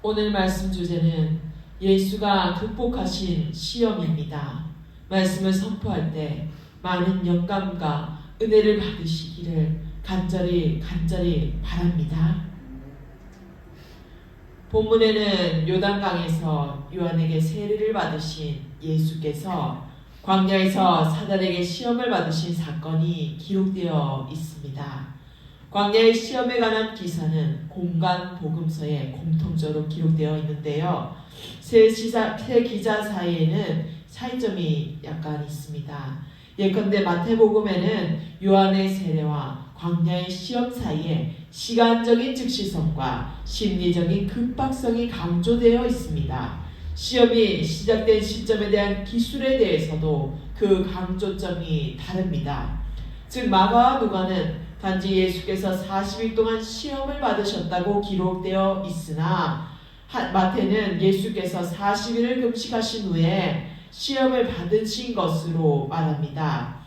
오늘 말씀 주제는 예수가 극복하신 시험입니다. 말씀을 선포할 때 많은 영감과 은혜를 받으시기를 간절히 바랍니다. 본문에는 요단강에서 요한에게 세례를 받으신 예수께서 광야에서 사단에게 시험을 받으신 사건이 기록되어 있습니다. 광야의 시험에 관한 기사는 공간 복음서에 공통적으로 기록되어 있는데요. 세 기자 사이에는 차이점이 약간 있습니다. 예컨대 마태복음에는 요한의 세례와 광야의 시험 사이에 시간적인 즉시성과 심리적인 급박성이 강조되어 있습니다. 시험이 시작된 시점에 대한 기술에 대해서도 그 강조점이 다릅니다. 즉 마가와 누가는 단지 예수께서 40일 동안 시험을 받으셨다고 기록되어 있으나 마태는 예수께서 40일을 금식하신 후에 시험을 받으신 것으로 말합니다.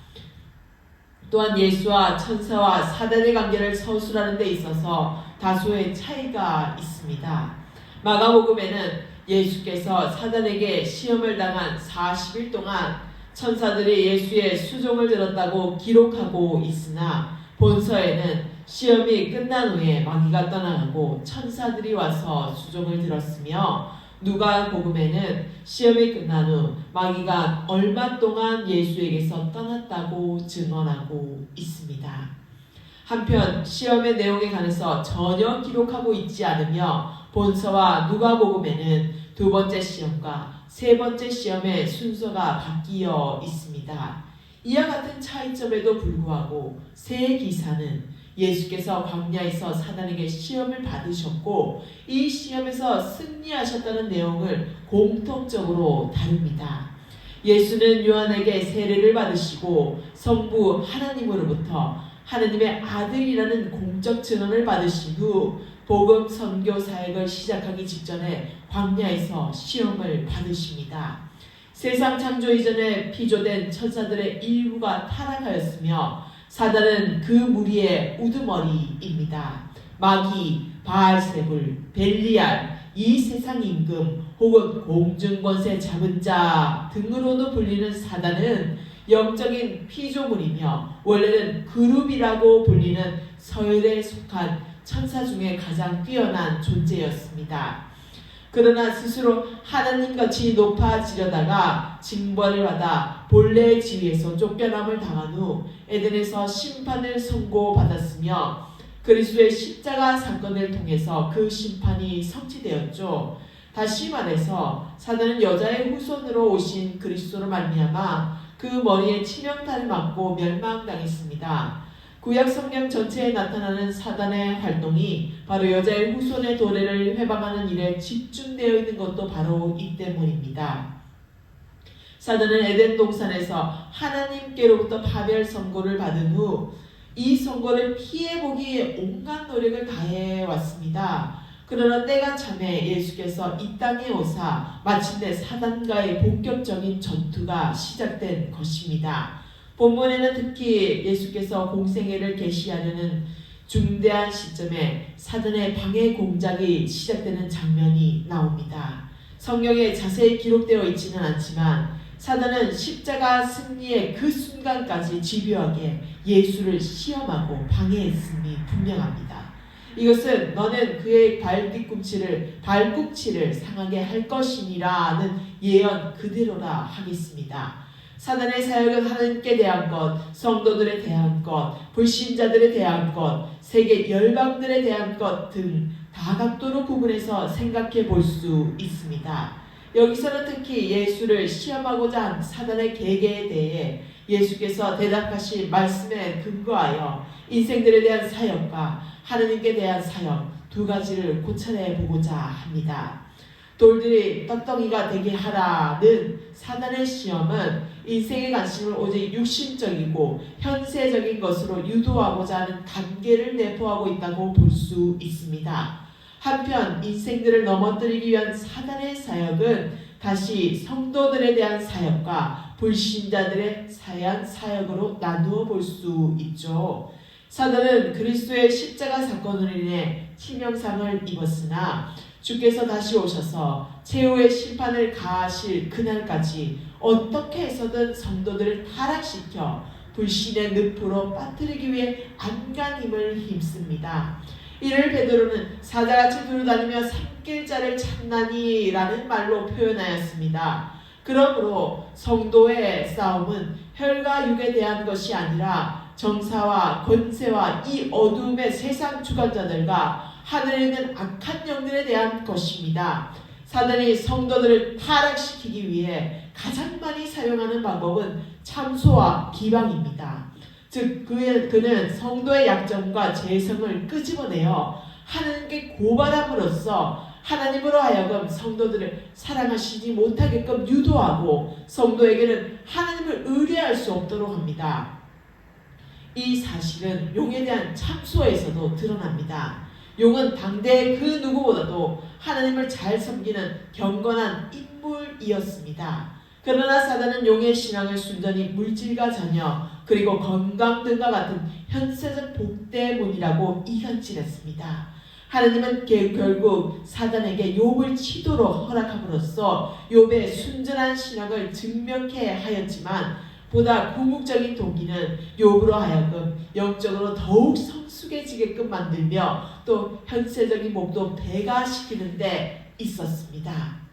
또한 예수와 천사와 사단의 관계를 서술하는 데 있어서 다소의 차이가 있습니다. 마가복음에는 예수께서 사단에게 시험을 당한 40일 동안 천사들이 예수의 수종을 들었다고 기록하고 있으나 본서에는 시험이 끝난 후에 마귀가 떠나가고 천사들이 와서 수종을 들었으며 누가복음에는 시험이 끝난 후 마귀가 얼마 동안 예수에게서 떠났다고 증언하고 있습니다. 한편 시험의 내용에 관해서 전혀 기록하고 있지 않으며 본서와 누가복음에는 두 번째 시험과 세 번째 시험의 순서가 바뀌어 있습니다. 이와 같은 차이점에도 불구하고 세 기사는 예수께서 광야에서 사단에게 시험을 받으셨고 이 시험에서 승리하셨다는 내용을 공통적으로 다룹니다. 예수는 요한에게 세례를 받으시고 성부 하나님으로부터 하나님의 아들이라는 공적 증언을 받으신 후 복음 선교 사역을 시작하기 직전에 광야에서 시험을 받으십니다. 세상 창조 이전에 피조된 천사들의 일부가 타락하였으며 사단은 그 무리의 우두머리입니다. 마귀, 바알세불, 벨리알, 이 세상 임금 혹은 공중권세 잡은 자 등으로도 불리는 사단은 영적인 피조물이며 원래는 그룹이라고 불리는 서열에 속한 천사 중에 가장 뛰어난 존재였습니다. 그러나 스스로 하나님같이 높아지려다가 징벌을 받아 본래의 지위에서 쫓겨남을 당한 후 에덴에서 심판을 선고받았으며 그리스도의 십자가 사건을 통해서 그 심판이 성취되었죠. 다시 말해서 사단은 여자의 후손으로 오신 그리스도로 말미암아 그 머리에 치명타를 맞고 멸망당했습니다. 구약 성경 전체에 나타나는 사단의 활동이 바로 여자의 후손의 도래를 회방하는 일에 집중되어 있는 것도 바로 이 때문입니다. 사단은 에덴 동산에서 하나님께로부터 파멸 선고를 받은 후 이 선고를 피해보기 위해 온갖 노력을 다해왔습니다. 그러나 때가 참에 예수께서 이 땅에 오사 마침내 사단과의 본격적인 전투가 시작된 것입니다. 본문에는 특히 예수께서 공생애를 계시하려는 중대한 시점에 사단의 방해 공작이 시작되는 장면이 나옵니다. 성경에 자세히 기록되어 있지는 않지만 사단은 십자가 승리의 그 순간까지 집요하게 예수를 시험하고 방해했음이 분명합니다. 이것은 너는 그의 발꿈치를 상하게 할 것이니라는 예언 그대로라 하겠습니다. 사단의 사역은 하나님께 대한 것, 성도들에 대한 것, 불신자들에 대한 것, 세계 열방들에 대한 것 등 다각도로 구분해서 생각해 볼 수 있습니다. 여기서는 특히 예수를 시험하고자 한 사단의 계계에 대해 예수께서 대답하신 말씀에 근거하여 인생들에 대한 사역과 하나님께 대한 사역 두 가지를 고찰해 보고자 합니다. 돌들이 떡덩이가 되게 하라는 사단의 시험은 인생의 관심을 오직 육신적이고 현세적인 것으로 유도하고자 하는 단계를 내포하고 있다고 볼 수 있습니다. 한편 인생들을 넘어뜨리기 위한 사단의 사역은 다시 성도들에 대한 사역과 불신자들의 사역으로 나누어 볼 수 있죠. 사단은 그리스도의 십자가 사건으로 인해 치명상을 입었으나 주께서 다시 오셔서 최후의 심판을 가하실 그날까지 어떻게 해서든 성도들을 타락시켜 불신의 늪으로 빠뜨리기 위해 안간힘을 힘씁니다. 이를 베드로는 사자같이 두루다니며 삼킬 자를 찾나니 라는 말로 표현하였습니다. 그러므로 성도의 싸움은 혈과 육에 대한 것이 아니라 정사와 권세와 이 어둠의 세상 주관자들과 하늘에 있는 악한 영들에 대한 것입니다. 사단이 성도들을 타락시키기 위해 가장 많이 사용하는 방법은 참소와 비방입니다. 즉 그는 성도의 약점과 재성을 끄집어내어 하나님께 고발함으로써 하나님으로 하여금 성도들을 사랑하시지 못하게끔 유도하고 성도에게는 하나님을 의뢰할 수 없도록 합니다. 이 사실은 용에 대한 참소에서도 드러납니다. 용은 당대의 그 누구보다도 하나님을 잘 섬기는 경건한 인물이었습니다. 그러나 사단은 용의 신앙을 순전히 물질과 자녀 그리고 건강 등과 같은 현세적 복 때문이라고 이간질했습니다. 하나님은 결국 사단에게 욥을 치도록 허락함으로써 욥의 순전한 신앙을 증명케 하였지만 보다 궁극적인 동기는 욥으로 하여금 영적으로 더욱 성숙해지게끔 만들며 또 현세적인 복도 배가시키는 데 있었습니다.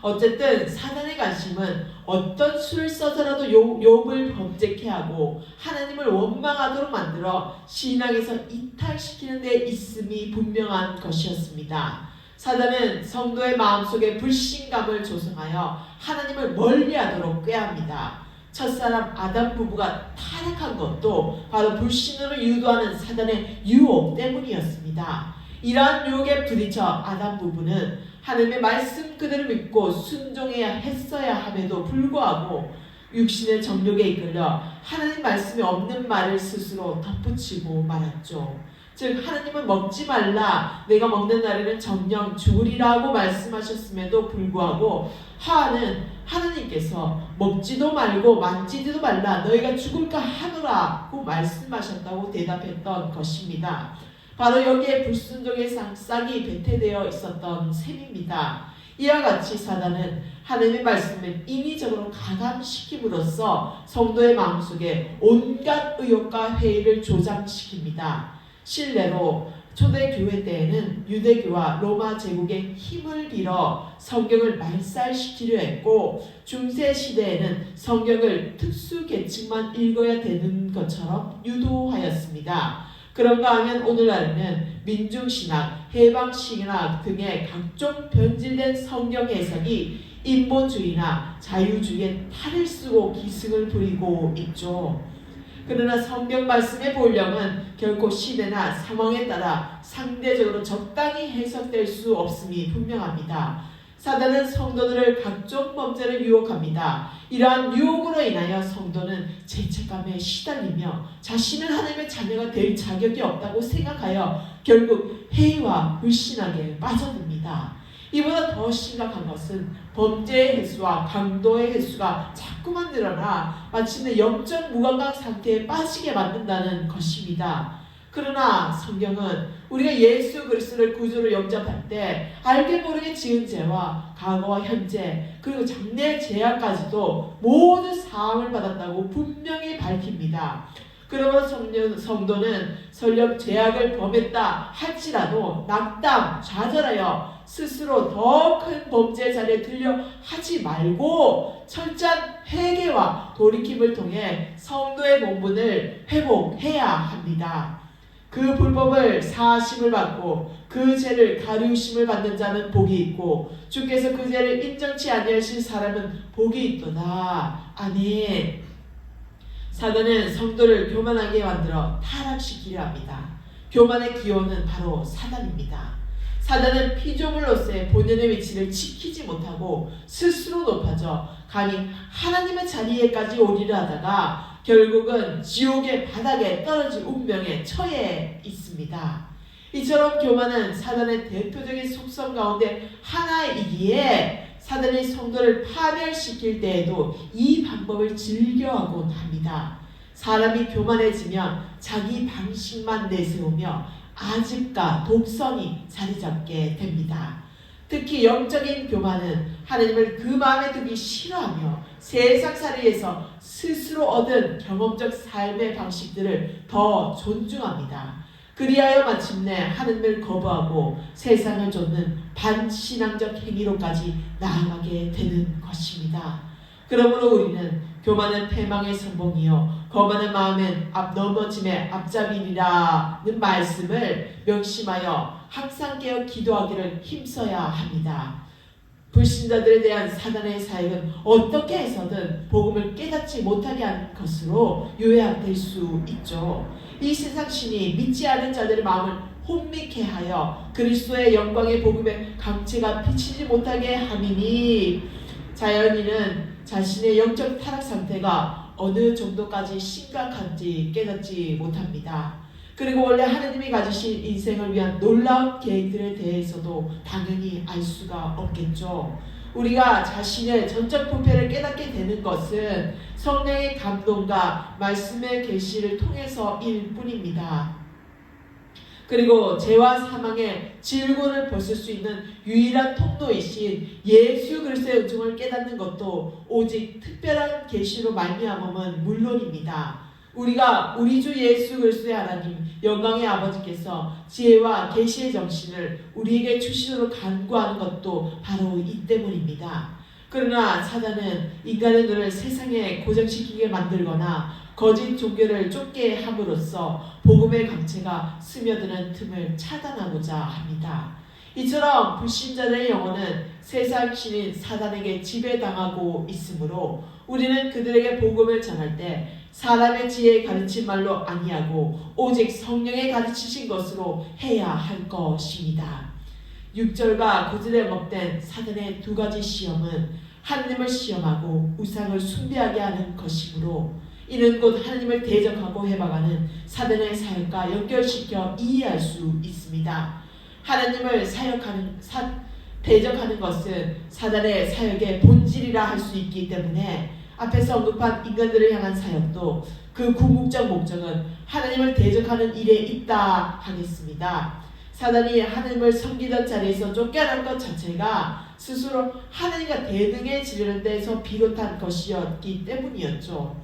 어쨌든 사단의 관심은 어떤 수를 써서라도 욥을 범죄케 하고 하나님을 원망하도록 만들어 신앙에서 이탈시키는 데 있음이 분명한 것이었습니다. 사단은 성도의 마음속에 불신감을 조성하여 하나님을 멀리하도록 꾀합니다. 첫사람 아담 부부가 타락한 것도 바로 불신으로 유도하는 사단의 유혹 때문이었습니다. 이러한 유혹에 부딪혀 아담 부부는 하나님의 말씀 그대로 믿고 순종해야 했어야 함에도 불구하고 육신의 정욕에 이끌려 하나님 말씀이 없는 말을 스스로 덧붙이고 말았죠. 즉 하나님은 먹지 말라 내가 먹는 날에는 정녕 죽으리라고 말씀하셨음에도 불구하고 하와는 하나님께서 먹지도 말고 만지지도 말라 너희가 죽을까 하노라고 말씀하셨다고 대답했던 것입니다. 바로 여기에 불순종의 싹이 배태되어 있었던 셈입니다. 이와 같이 사단은 하나님의 말씀을 인위적으로 가감시킴으로써 성도의 마음속에 온갖 의욕과 회의를 조장시킵니다. 실례로 초대교회 때에는 유대교와 로마 제국의 힘을 빌어 성경을 말살시키려 했고 중세시대에는 성경을 특수계층만 읽어야 되는 것처럼 유도하였습니다. 그런가 하면 오늘날에는 민중신학, 해방신학 등의 각종 변질된 성경 해석이 인본주의나 자유주의에 탈을 쓰고 기승을 부리고 있죠. 그러나 성경 말씀의 본령은 결코 시대나 상황에 따라 상대적으로 적당히 해석될 수 없음이 분명합니다. 사단은 성도들을 각종 범죄를 유혹합니다. 이러한 유혹으로 인하여 성도는 죄책감에 시달리며 자신은 하나님의 자녀가 될 자격이 없다고 생각하여 결국 회의와 불신하게 빠져듭니다. 이보다 더 심각한 것은 범죄의 횟수와 강도의 횟수가 자꾸만 늘어나 마침내 영적 무건강 상태에 빠지게 만든다는 것입니다. 그러나 성경은 우리가 예수 그리스도를 구주로 영접할 때 알게 모르게 지은 죄와 과거와 현재 그리고 장래의 죄악까지도 모두 사함을 받았다고 분명히 밝힙니다. 그러므로 성도는 설령 죄악을 범했다 할지라도 낙담, 좌절하여 스스로 더 큰 범죄 자리에 들려 하지 말고 철저한 회개와 돌이킴을 통해 성도의 본분을 회복해야 합니다. 그 불법을 사하심을 받고 그 죄를 가리우심을 받는 자는 복이 있고 주께서 그 죄를 인정치 아니하신 사람은 복이 있도다. 아멘. 사단은 성도를 교만하게 만들어 타락시키려 합니다. 교만의 기원은 바로 사단입니다. 사단은 피조물로서의 본연의 위치를 지키지 못하고 스스로 높아져 감히 하나님의 자리에까지 오리려 하다가 결국은 지옥의 바닥에 떨어질 운명에 처해 있습니다. 이처럼 교만은 사단의 대표적인 속성 가운데 하나이기에 사단이 성도를 파멸시킬 때에도 이 방법을 즐겨하곤 합니다. 사람이 교만해지면 자기 방식만 내세우며 아집과 독선이 자리 잡게 됩니다. 특히 영적인 교만은 하나님을 그 마음에 두기 싫어하며 세상살이에서 스스로 얻은 경험적 삶의 방식들을 더 존중합니다. 그리하여 마침내 하나님을 거부하고 세상을 좇는 반신앙적 행위로까지 나아가게 되는 것입니다. 그러므로 우리는 교만은 패망의 선봉이요 거만한 마음은 넘어짐의 앞잡이니라는 말씀을 명심하여 항상 깨어 기도하기를 힘써야 합니다. 불신자들에 대한 사단의 사역은 어떻게 해서든 복음을 깨닫지 못하게 하는 것으로 요약될 수 있죠. 이 세상 신이 믿지 않은 자들의 마음을 혼미케 하여 그리스도의 영광의 복음의 강체가 비치지 못하게 함이니 자연인은 자신의 영적 타락 상태가 어느 정도까지 심각한지 깨닫지 못합니다. 그리고 원래 하나님이 가지신 인생을 위한 놀라운 계획들에 대해서도 당연히 알 수가 없겠죠. 우리가 자신의 전적 부패를 깨닫게 되는 것은 성령의 감동과 말씀의 계시를 통해서일 뿐입니다. 그리고 죄와 사망의 질고를 벗을 수 있는 유일한 통로이신 예수 그리스도의 은총을 깨닫는 것도 오직 특별한 계시로 말미암음은 물론입니다. 우리가 우리 주 예수 그리스도의 하나님 영광의 아버지께서 지혜와 계시의 정신을 우리에게 주시도록 간구하는 것도 바로 이 때문입니다. 그러나 사단은 인간의 눈을 세상에 고정시키게 만들거나 거짓 종교를 쫓게 함으로써 복음의 강체가 스며드는 틈을 차단하고자 합니다. 이처럼 불신자들의 영혼은 세상 신인 사단에게 지배당하고 있으므로 우리는 그들에게 복음을 전할 때 사람의 지혜에 가르친 말로 아니하고 오직 성령의 가르치신 것으로 해야 할 것입니다. 6절과 9절에 언급된 사단의 두 가지 시험은 하나님을 시험하고 우상을 숭배하게 하는 것이므로 이는 곧 하나님을 대적하고 해박하는 사단의 사역과 연결시켜 이해할 수 있습니다. 하나님을 대적하는 것은 사단의 사역의 본질이라 할 수 있기 때문에 앞에서 언급한 인간들을 향한 사역도 그 궁극적 목적은 하나님을 대적하는 일에 있다 하겠습니다. 사단이 하나님을 섬기던 자리에서 쫓겨난 것 자체가 스스로 하나님과 대등에 지르는 데서 비롯한 것이었기 때문이었죠.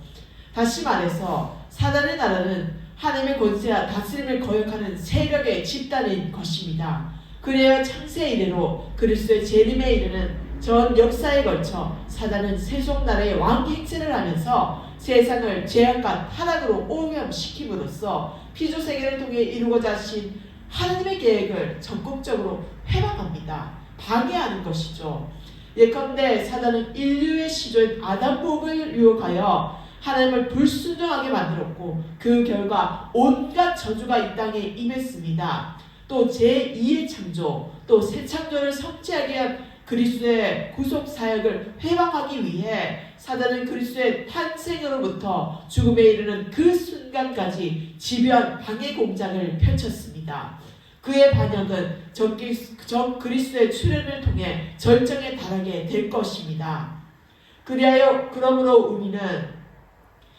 다시 말해서 사단의 나라는 하나님의 권세와 다스림을 거역하는 세력의 집단인 것입니다. 그래야 창세 이래로 그리스도의 재림에 이르는 전 역사에 걸쳐 사단은 세속나라의 왕 행세를 하면서 세상을 죄악과 타락으로 오염시킴으로써 피조세계를 통해 이루고자 하신 하나님의 계획을 적극적으로 회방합니다. 방해하는 것이죠. 예컨대 사단은 인류의 시조인 아담복을 유혹하여 하나님을 불순종하게 만들었고 그 결과 온갖 저주가 이 땅에 임했습니다. 또 제2의 창조, 또 새 창조를 성취하게 한 그리스도의 구속 사역을 회방하기 위해 사단은 그리스도의 탄생으로부터 죽음에 이르는 그 순간까지 집요한 방해 공작을 펼쳤습니다. 그의 반역은 적 그리스도의 출현을 통해 절정에 달하게 될 것입니다. 그러므로 우리는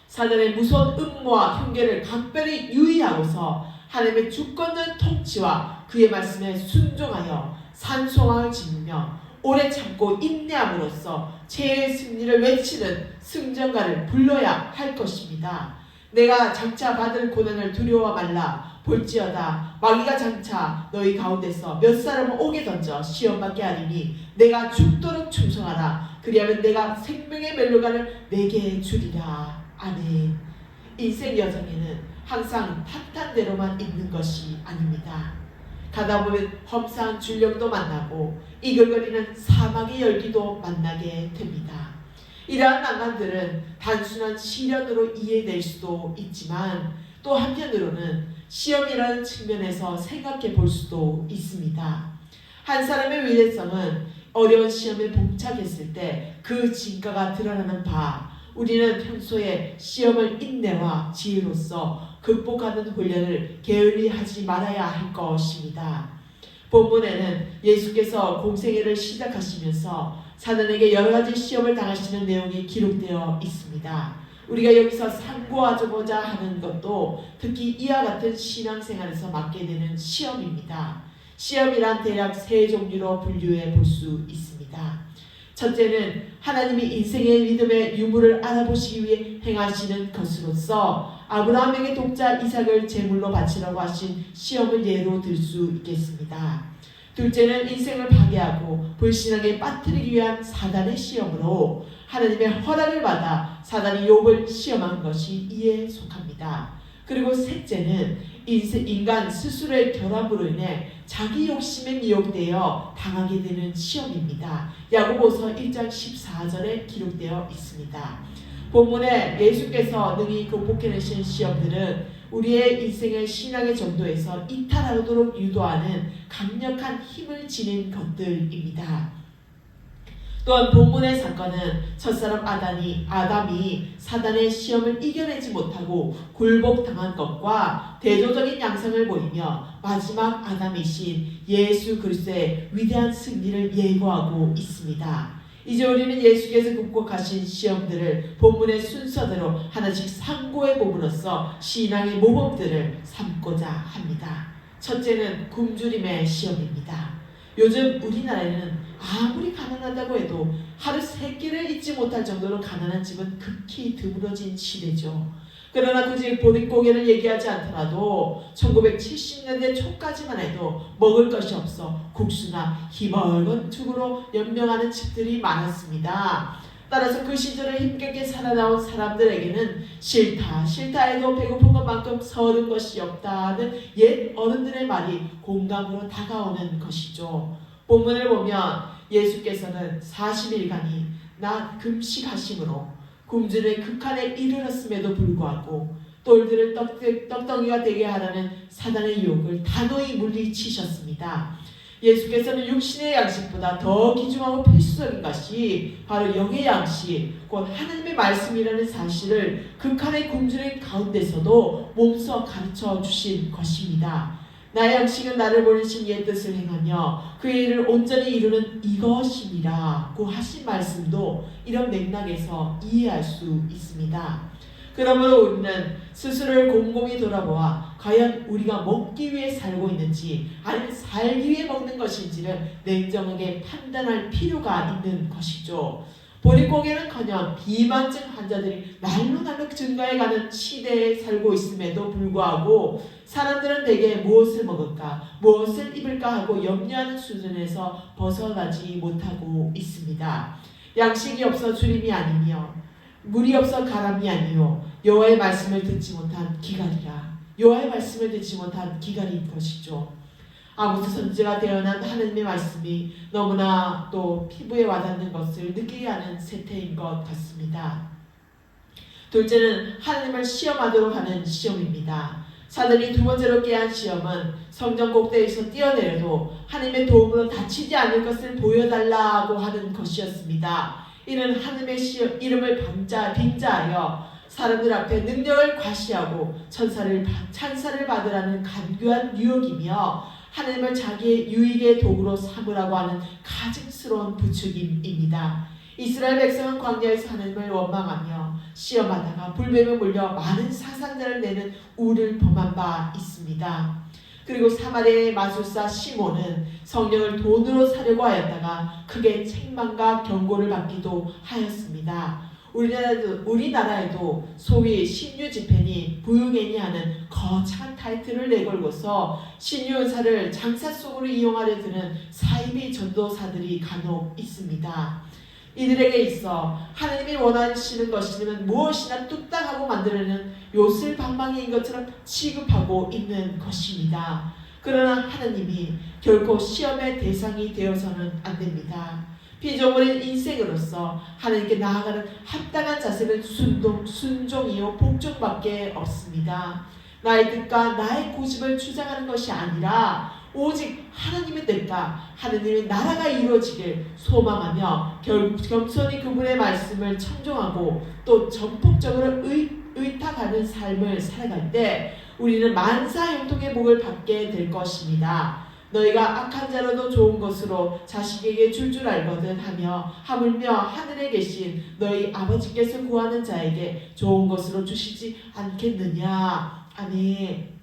사단의 무서운 음모와 흉계를 각별히 유의하고서 하나님의 주권된 통치와 그의 말씀에 순종하여 산소망을 짓누며 오래 참고 인내함으로써 죄의 승리를 외치는 승전가를 불러야 할 것입니다. 내가 장차 받을 고난을 두려워 말라. 볼지어다 마귀가 장차 너희 가운데서 몇 사람을 오게 던져 시험받게 하리니 내가 죽도록 충성하라. 그리하면 내가 생명의 멜로가를 내게 주리라. 아멘. 인생 여정에는 항상 탓한 대로만 있는 것이 아닙니다. 가다 보면 험사한 줄령도 만나고 이글거리는 사막의 열기도 만나게 됩니다. 이러한 난관들은 단순한 시련으로 이해될 수도 있지만 또 한편으로는 시험이라는 측면에서 생각해 볼 수도 있습니다. 한 사람의 위대성은 어려운 시험에 봉착했을 때 그 진가가 드러나는 바 우리는 평소에 시험을 인내와 지혜로서 극복하는 훈련을 게을리 하지 말아야 할 것입니다. 본문에는 예수께서 공생애를 시작하시면서 사단에게 여러 가지 시험을 당하시는 내용이 기록되어 있습니다. 우리가 여기서 상고하고자 하는 것도 특히 이와 같은 신앙생활에서 맞게 되는 시험입니다. 시험이란 대략 세 종류로 분류해 볼 수 있습니다. 첫째는 하나님이 인생의 리듬의 유무를 알아보시기 위해 행하시는 것으로서 아브라함에게 독자 이삭을 제물로 바치라고 하신 시험을 예로 들 수 있겠습니다. 둘째는 인생을 파괴하고 불신앙에 빠뜨리기 위한 사단의 시험으로 하나님의 허락을 받아 사단이 욥을 시험한 것이 이에 속합니다. 그리고 셋째는 인간 스스로의 결함으로 인해 자기 욕심에 미혹되어 당하게 되는 시험입니다. 야고보서 1장 14절에 기록되어 있습니다. 본문에 예수께서 능히 극복해내신 시험들은 우리의 인생의 신앙의 전도에서 이탈하도록 유도하는 강력한 힘을 지닌 것들입니다. 또한 본문의 사건은 첫사람 아담이 사단의 시험을 이겨내지 못하고 굴복당한 것과 대조적인 양상을 보이며 마지막 아담이신 예수 그리스도의 위대한 승리를 예고하고 있습니다. 이제 우리는 예수께서 극복하신 시험들을 본문의 순서대로 하나씩 상고해 봄으로써 신앙의 모범들을 삼고자 합니다. 첫째는 굶주림의 시험입니다. 요즘 우리나라에는 아무리 가난하다고 해도 하루 3끼를 잊지 못할 정도로 가난한 집은 극히 드물어진 시대죠. 그러나 굳이 보릿고개를 얘기하지 않더라도 1970년대 초까지만 해도 먹을 것이 없어 국수나 희멀건 죽으로 연명하는 집들이 많았습니다. 따라서 그 시절을 힘겹게 살아나온 사람들에게는 싫다 해도 배고픈 것만큼 서른 것이 없다는 옛 어른들의 말이 공감으로 다가오는 것이죠. 본문을 보면 예수께서는 40일간이 낮 금식하심으로 굶주림의 극한에 이르렀음에도 불구하고 똘들을 떡덩이가 되게 하라는 사단의 유혹을 단호히 물리치셨습니다. 예수께서는 육신의 양식보다 더 귀중하고 필수적인 것이 바로 영의 양식, 곧 하나님의 말씀이라는 사실을 극한의 굶주림 가운데서도 몸소 가르쳐 주신 것입니다. 나의 양식은 나를 보내신 이의 뜻을 행하며 그의 일을 온전히 이루는 이것이니라고 하신 말씀도 이런 맥락에서 이해할 수 있습니다. 그러므로 우리는 스스로를 곰곰이 돌아보아 과연 우리가 먹기 위해 살고 있는지 아니면 살기 위해 먹는 것인지를 냉정하게 판단할 필요가 있는 것이죠. 보릿고개는커녕 비만증 환자들이 날로 증가해가는 시대에 살고 있음에도 불구하고 사람들은 대개 무엇을 먹을까, 무엇을 입을까 하고 염려하는 수준에서 벗어나지 못하고 있습니다. 양식이 없어 주림이 아니며 물이 없어 가람이 아니요 여호와의 말씀을 듣지 못한 기갈이라. 여호와의 말씀을 듣지 못한 기갈인 것이죠. 아모스 선지자가 되어난 하나님의 말씀이 너무나 또 피부에 와닿는 것을 느끼게 하는 세태인 것 같습니다. 둘째는 하나님을 시험하도록 하는 시험입니다. 사단이 두 번째로 깨한 시험은 성전 꼭대기에서 뛰어내려도 하나님의 도움으로 다치지 않을 것을 보여달라고 하는 것이었습니다. 이는 하나님의 이름을 빙자하여 사람들 앞에 능력을 과시하고 찬사를 받으라는 간교한 유혹이며 하나님을 자기의 유익의 도구로 삼으라고 하는 가증스러운 부추김입니다. 이스라엘 백성은 광야에서 하나님을 원망하며 시험하다가 불뱀에 물려 많은 사상자를 내는 우를 범한 바 있습니다. 그리고 사마리아의 마술사 시몬은 성령을 돈으로 사려고 하였다가 크게 책망과 경고를 받기도 하였습니다. 우리나라에도 소위 신유 집회니 부유개니 하는 거창한 타이틀을 내걸고서 신유 은사를 장사 속으로 이용하려 드는 사이비 전도사들이 간혹 있습니다. 이들에게 있어 하나님이 원하시는 것이면 무엇이나 뚝딱하고 만들어내는 요술방망이인 것처럼 취급하고 있는 것입니다. 그러나 하나님이 결코 시험의 대상이 되어서는 안 됩니다. 피조물인 인생으로서 하나님께 나아가는 합당한 자세는 순종이요 복종밖에 없습니다. 나의 뜻과 나의 고집을 주장하는 것이 아니라 오직 하나님의 뜻과 하나님의 나라가 이루어지길 소망하며 겸손히 그분의 말씀을 청종하고 또 전폭적으로 의탁하는 삶을 살아갈 때 우리는 만사형통의 복을 받게 될 것입니다. 너희가 악한 자라도 좋은 것으로 자식에게 줄 알거든 하며 하물며 하늘에 계신 너희 아버지께서 구하는 자에게 좋은 것으로 주시지 않겠느냐. 아멘.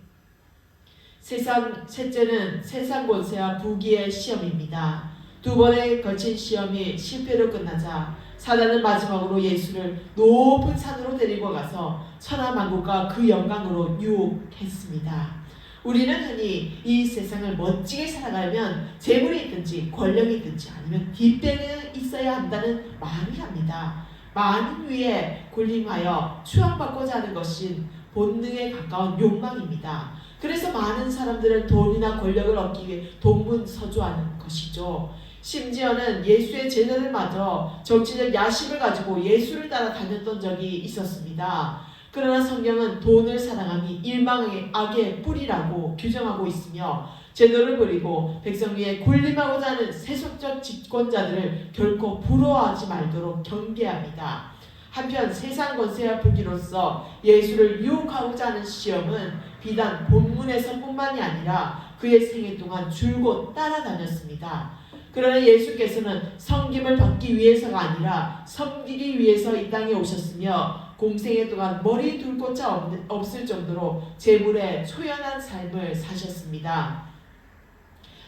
셋째는 세상 권세와 부귀의 시험입니다. 두 번에 걸친 시험이 실패로 끝나자 사단은 마지막으로 예수를 높은 산으로 데리고 가서 천하만국과 그 영광으로 유혹했습니다. 우리는 흔히 이 세상을 멋지게 살아가려면 재물이 있든지 권력이 있든지 아니면 뒷배가 있어야 한다는 말을 합니다. 많은 위에 군림하여 추앙받고자 하는 것이 본능에 가까운 욕망입니다. 그래서 많은 사람들은 돈이나 권력을 얻기 위해 동분서주하는 것이죠. 심지어는 예수의 제자들마저 정치적 야심을 가지고 예수를 따라 다녔던 적이 있었습니다. 그러나 성경은 돈을 사랑함이 일망의 악의 뿌리라고 규정하고 있으며 제도를 버리고 백성 위에 군림하고자 하는 세속적 집권자들을 결코 부러워하지 말도록 경계합니다. 한편 세상 권세와 부귀로서 예수를 유혹하고자 하는 시험은 비단 본문에서뿐만이 아니라 그의 생애 동안 줄곧 따라다녔습니다. 그러나 예수께서는 섬김을 받기 위해서가 아니라 섬기기 위해서 이 땅에 오셨으며 공생애 동안 머리 둘 곳자 없을 정도로 재물에 초연한 삶을 사셨습니다.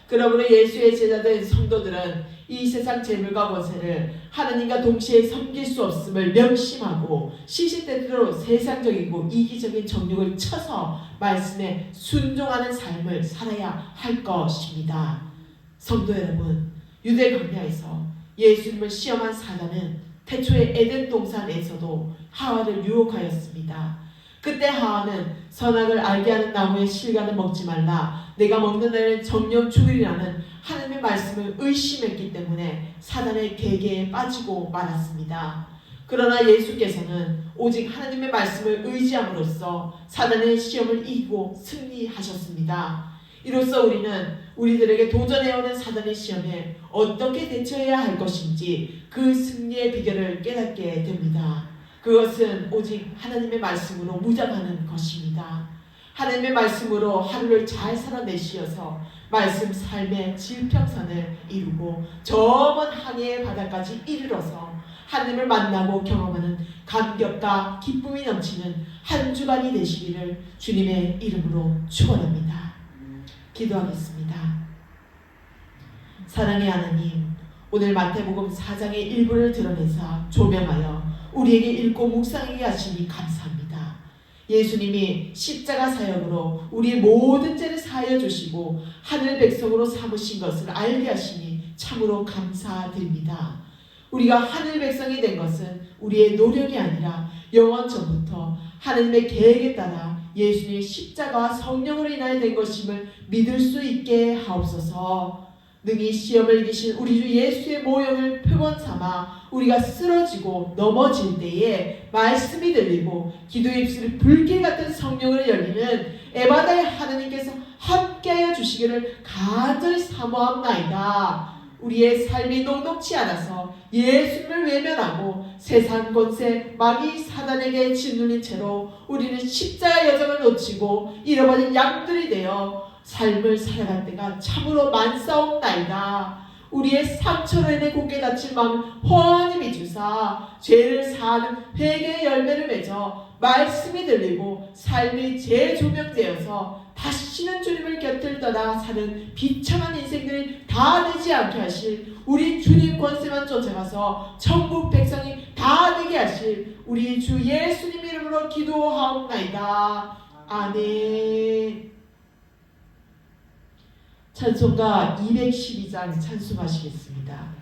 그러므로 예수의 제자된 성도들은 이 세상 재물과 권세를 하느님과 동시에 섬길 수 없음을 명심하고 시시때때로 세상적이고 이기적인 정욕을 쳐서 말씀에 순종하는 삶을 살아야 할 것입니다. 성도 여러분, 유대 광야에서 예수님을 시험한 사단은 태초에 에덴 동산에서도 하와를 유혹하였습니다. 그때 하와는 선악을 알게 하는 나무의 실과는 먹지 말라, 내가 먹는 날엔 정령 죽으리라는 하나님의 말씀을 의심했기 때문에 사단의 계계에 빠지고 말았습니다. 그러나 예수께서는 오직 하나님의 말씀을 의지함으로써 사단의 시험을 이기고 승리하셨습니다. 이로써 우리는 우리들에게 도전해오는 사단의 시험에 어떻게 대처해야 할 것인지 그 승리의 비결을 깨닫게 됩니다. 그것은 오직 하나님의 말씀으로 무장하는 것입니다. 하나님의 말씀으로 하루를 잘 살아내시어서 말씀 삶의 질평선을 이루고 저 먼 항해의 바다까지 이르러서 하나님을 만나고 경험하는 감격과 기쁨이 넘치는 한 주간이 되시기를 주님의 이름으로 축원합니다. 기도하겠습니다. 사랑의 하나님, 오늘 마태복음 4장의 일부를 드러내사 조명하여 우리에게 읽고 묵상하게 하시니 감사합니다. 예수님이 십자가 사역으로 우리 모든 죄를 사하여 주시고 하늘 백성으로 삼으신 것을 알게 하시니 참으로 감사드립니다. 우리가 하늘 백성이 된 것은 우리의 노력이 아니라 영원 전부터 하나님의 계획에 따라 예수님의 십자가와 성령으로 인하여 된 것임을 믿을 수 있게 하옵소서. 능히 시험을 이기신 우리 주 예수의 모형을 표본 삼아 우리가 쓰러지고 넘어질 때에 말씀이 들리고 기도의 입술이 불길 같은 성령으로 열리는 에바다의 하나님께서 함께하여 주시기를 간절히 사모합나이다. 우리의 삶이 녹록치 않아서 예수님을 외면하고 세상 권세 마귀 사단에게 짓눌린 채로 우리는 십자가 여정을 놓치고 잃어버린 양들이 되어 삶을 살아갈 때가 참으로 많사옵나이다. 우리의 상처로 인해 굳게 닫힌 마음을 훤히 비추사 죄를 사하는 회개의 열매를 맺어 말씀이 들리고 삶이 재조명되어서 다시는 주님을 곁을 떠나 사는 비참한 인생들이 다 되지 않게 하실 우리 주님 권세만 쫓아가서 천국 백성이 다 되게 하실 우리 주 예수님 이름으로 기도하옵나이다. 아멘. 찬송가 212장 찬송하시겠습니다.